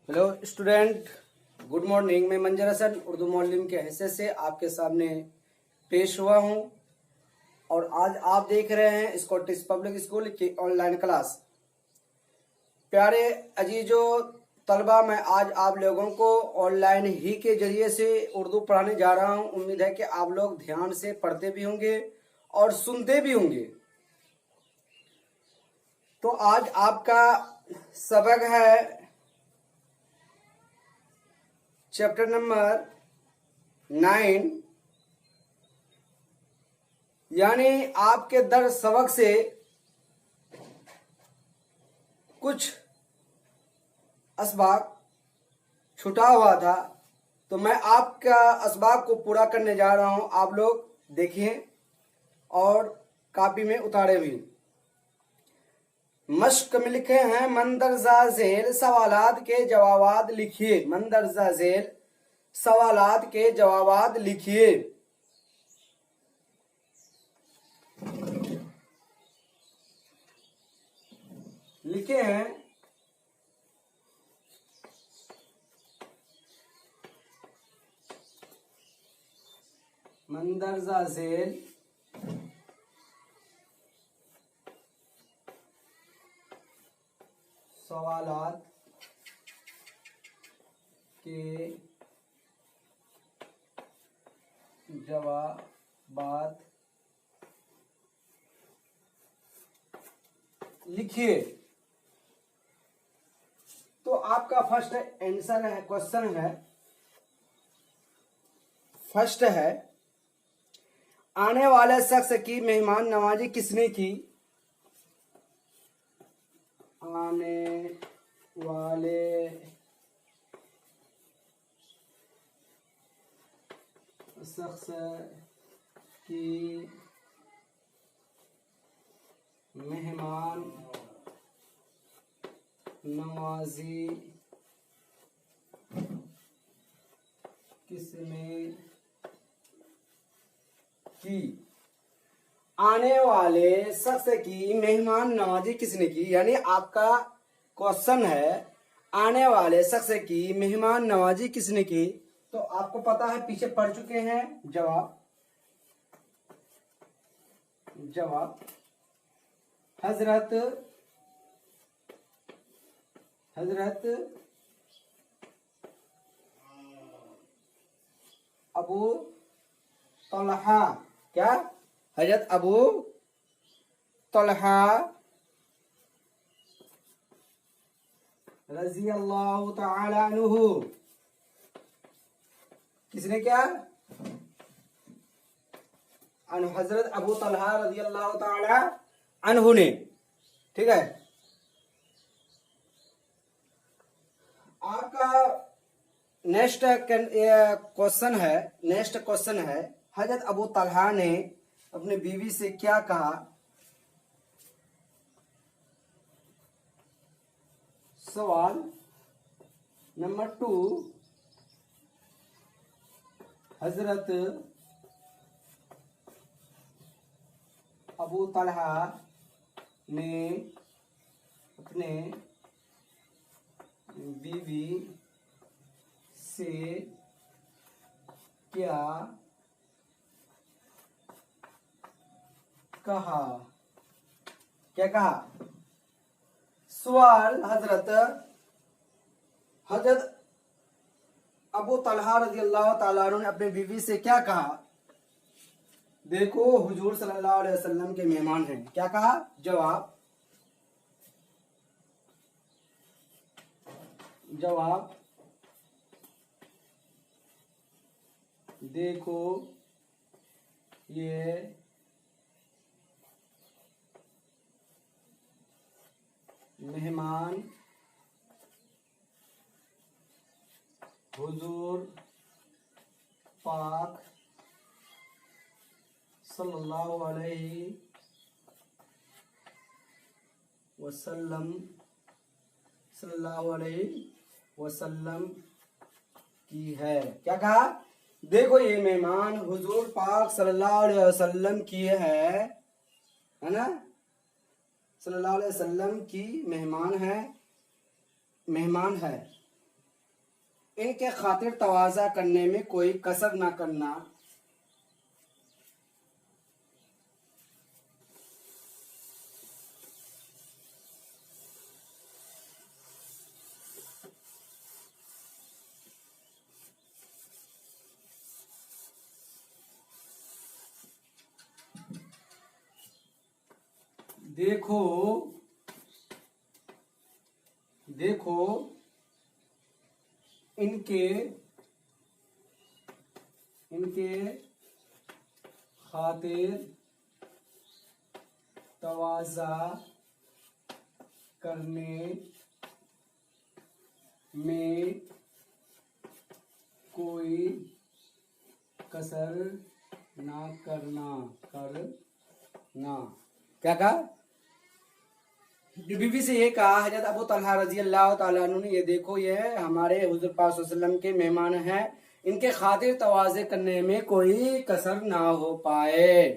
Hello student, good morning. मैं मंजर हसन उर्दू मौलवी के हैसियत से आपके सामने पेश हुआ हूं और आज आप देख रहे हैं स्कॉटिश पब्लिक स्कूल की ऑनलाइन क्लास। प्यारे अजीजो तलबा, मैं आज आप लोगों को ऑनलाइन ही के जरिए से उर्दू पढ़ाने जा रहा हूं। उम्मीद है कि आप लोग ध्यान से पढ़ते भी होंगे और सुनते भी होंगे। तो आज आपका सबक है चैप्टर नंबर 9, यानी आपके दर सबक से कुछ असबाक छूटा हुआ था, तो मैं आपका असबाक को पूरा करने जा रहा हूं। आप लोग देखिए और कॉपी में उतारे भी। मश्क में लिखे हैं मंदरजा झेल सवालात के जवाबात लिखिए। मंदरजा झेल सवालात के जवाबात लिखिए। लिखे हैं मंदरजा झेल सवालात के जवाबात लिखिए। तो आपका फर्स्ट आंसर है, क्वेश्चन है, फर्स्ट है, आने वाले शख्स की मेहमान नवाजी किसने की? आने वाले शख्स की मेहमान नवाजी किसने की? आने वाले शख्स की मेहमान नवाजी किसने की, यानी आपका क्वेश्चन है आने वाले शख्स की मेहमान नवाजी किसने की। तो आपको पता है, पीछे पढ़ चुके हैं जवाब। हजरत अबू तलहा, क्या? हजरत अबू तलहा रजी अल्लाह तआला अन्हु, किसने क्या? हजरत अबू तलहा रजी अल्लाह तआला अन्हु ने। ठीक है, आपका नेक्स्ट क्वेश्चन है, हजरत अबू तलहा ने अपनी बीवी से क्या कहा? सवाल नंबर 2, हजरत अबू तलहा ने अपने बीवी से क्या कहा? क्या कहा? सवाल, हजरत अबू तलहा रजी अल्लाह ताला अन्हु ने अपनी बीवी से क्या कहा? देखो, हुजूर सल्लल्लाहु अलैहि वसल्लम के मेहमान हैं, क्या कहा? जवाब देखो, ये मेहमान हुजूर पाक सल्लल्लाहु अलैहि वसल्लम की है। क्या कहा? देखो, ये मेहमान हुजूर पाक सल्लल्लाहु अलैहि वसल्लम की है ना? सल्लल्लाहु अलैहि वसल्लम की मेहमान है। इनके खातिर तवाज़ा करने में कोई कसर ना करना। देखो देखो इनके खातिर तवाज़ा करने में कोई कसर ना करना। क्या कहा? बीवी से ये कहा हजरत अबू तलहा रजी अल्लाह तआला अन्हु ने, ये देखो ये हमारे हुजूर पाक सल्लल्लाहु अलैहि वसल्लम के मेहमान हैं, इनके खातिर तवाज़े करने में कोई कसर ना हो पाए,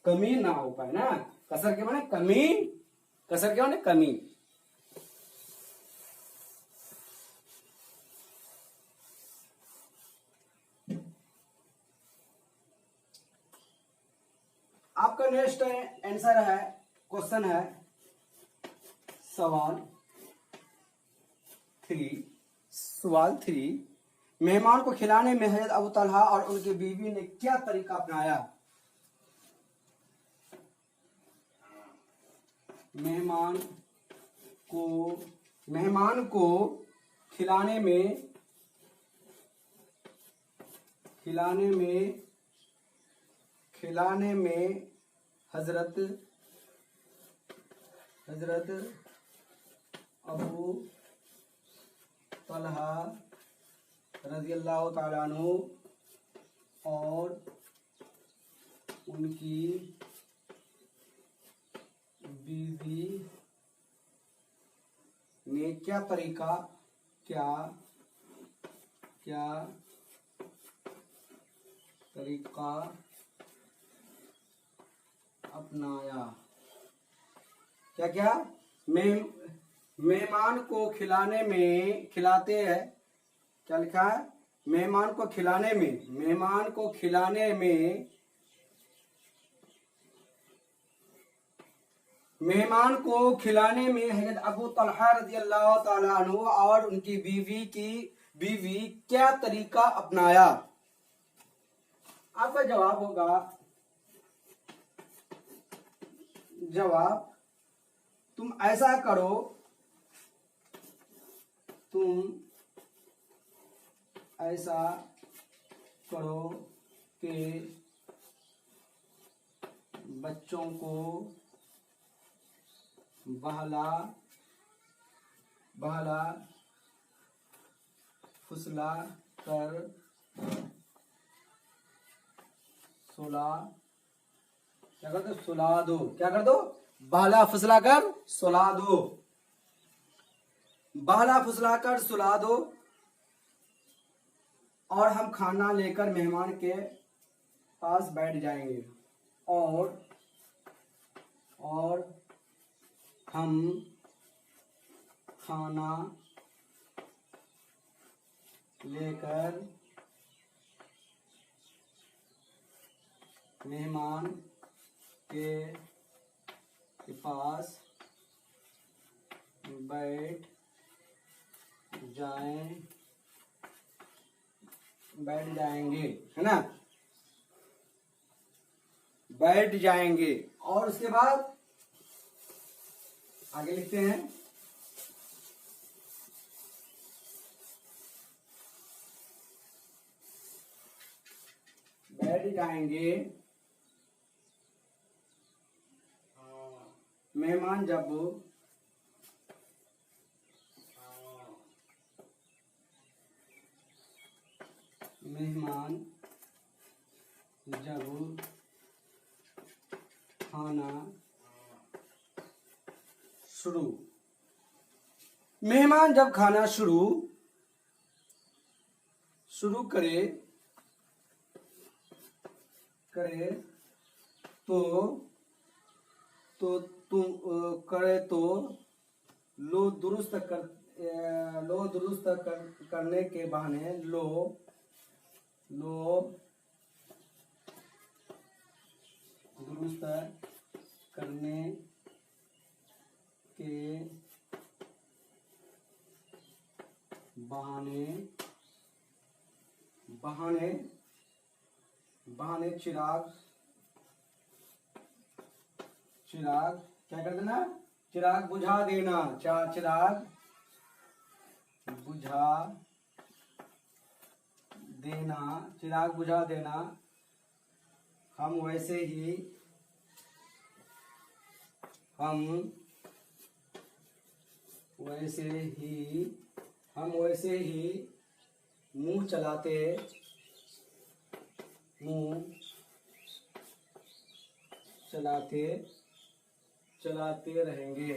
कमी ना हो पाए ना। कसर के माने कमी, कसर के माने कमी। आपका नेक्स्ट आंसर है, क्वेश्चन है सवाल 3। मेहमान को खिलाने में हजरत अबू तलहा और उनकी बीवी ने क्या तरीका अपनाया? मेहमान को खिलाने में हजरत अबू तलहा रज़ी अल्लाह तआला अन्हु और उनकी बीवी ने क्या तरीका अपनाया? क्या मेहमान को खिलाते हैं, क्या लिखा है? मेहमान को खिलाने में हजरत अबू तलहा रज़ी अल्लाह तआला अन्हु और उनकी बीवी क्या तरीका अपनाया? आपका जवाब होगा, तुम ऐसा करो कि बच्चों को बहला फुसला कर सुला दो। क्या कर दो? बहला फुसला कर सुला दो। और हम खाना लेकर मेहमान के पास बैठ जाएंगे और हम खाना लेकर मेहमान के पास बैठ जाएंगे, है ना? बैठ जाएंगे। और उसके बाद आगे लिखते हैं, बैठ जाएंगे। मेहमान जब खाना शुरू मेहमान जब खाना शुरू करे तो लो दुरुस्त लो दुरुस्त करने के बहाने लो दुरुस्त करने के बहाने चिराग क्या कर देना, चिराग बुझा देना, चिराग बुझा देना हम वैसे ही मुंह चलाते रहेंगे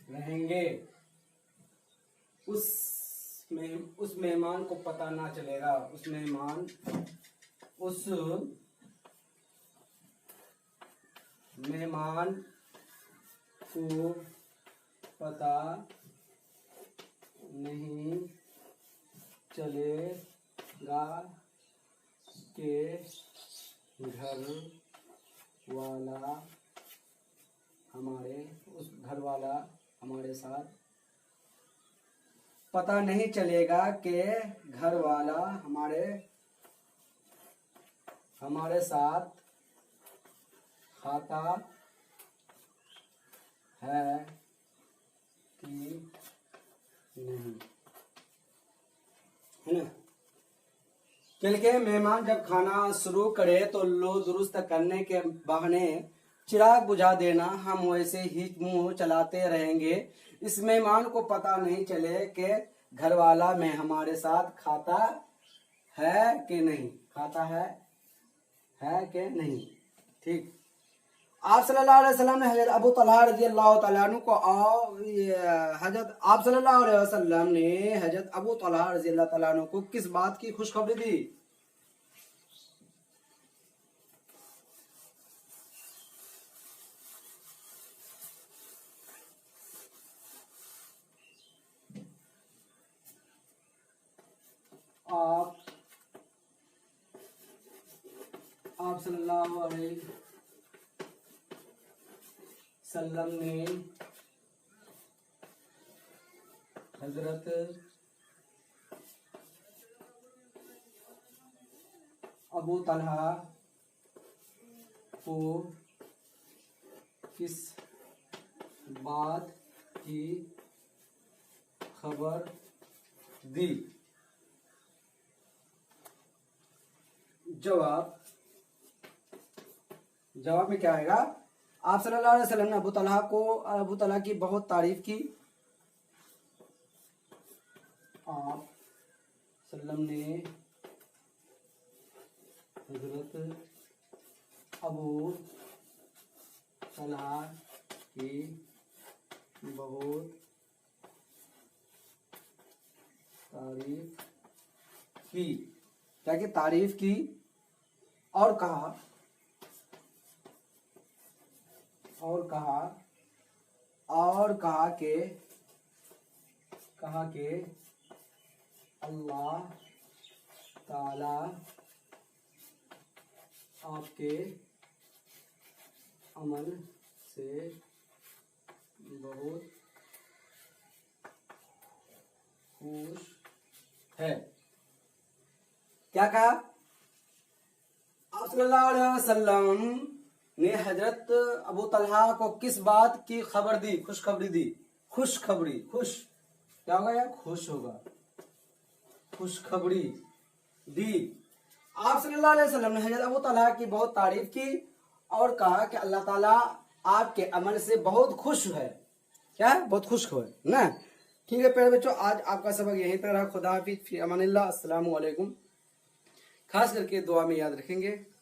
रहेंगे। उस मेहमान को पता ना चलेगा, उस मेहमान को पता नहीं चलेगा कि घर वाला हमारे साथ पता नहीं चलेगा कि घर वाला हमारे साथ खाता है कि नहीं, है ना। चल के मेहमान जब खाना शुरू करे तो लो दुरुस्त करने के बहाने चिराग बुझा देना हम वैसे ही मुंह चलाते रहेंगे। इस मेहमान को पता नहीं चले कि घर वाला में हमारे साथ खाता है कि नहीं, ठीक। आप सल्लल्लाहु अलैहि वसल्लम ने हजरत अबू तलहा रज़ियल्लाहु तआला अन्हु को आप सल्लल्लाहु अलैहि वसल्लम ने हजरत अबू तलहा रज़ियल्लाहु तआला अन्हु को किस बात की खुशखबरी दी? आप सल्लल्लाहु अलैहि वसल्लम ने हजरत अबू तलहा को किस बात की खबर दी? जवाब में क्या आएगा? आप सल्लल्लाहु अलैहि वसल्लम ने अबू तलहा की बहुत तारीफ की। आप सल्लम ने हजरत अबू तलहा की बहुत तारीफ की, क्या कि तारीफ की और कहा कि अल्लाह ताला आपके अमल से बहुत खुश है। क्या कहा? आप सल्लल्लाहु अलैहि वसल्लम ने हजरत अबू तलहा को किस बात की खबर दी? खुशखबरी दी। खुश क्या होगा यार? खुश होगा। खुशखबरी दी। आप सल्लल्लाहु अलैहि वसल्लम ने हजरत अबू तलहा की बहुत तारीफ की और कहा कि अल्लाह ताला आपके अमल से बहुत खुश है। क्या है? बहुत खुश है ना। ठीक है प्यारे बच्चों, आज आपका सबक यहीं तक रहा। खुदा हाफिज, फी अमानिल्लाह, अस्सलामु अलैकुम। खास करके दुआ में याद रखेंगे।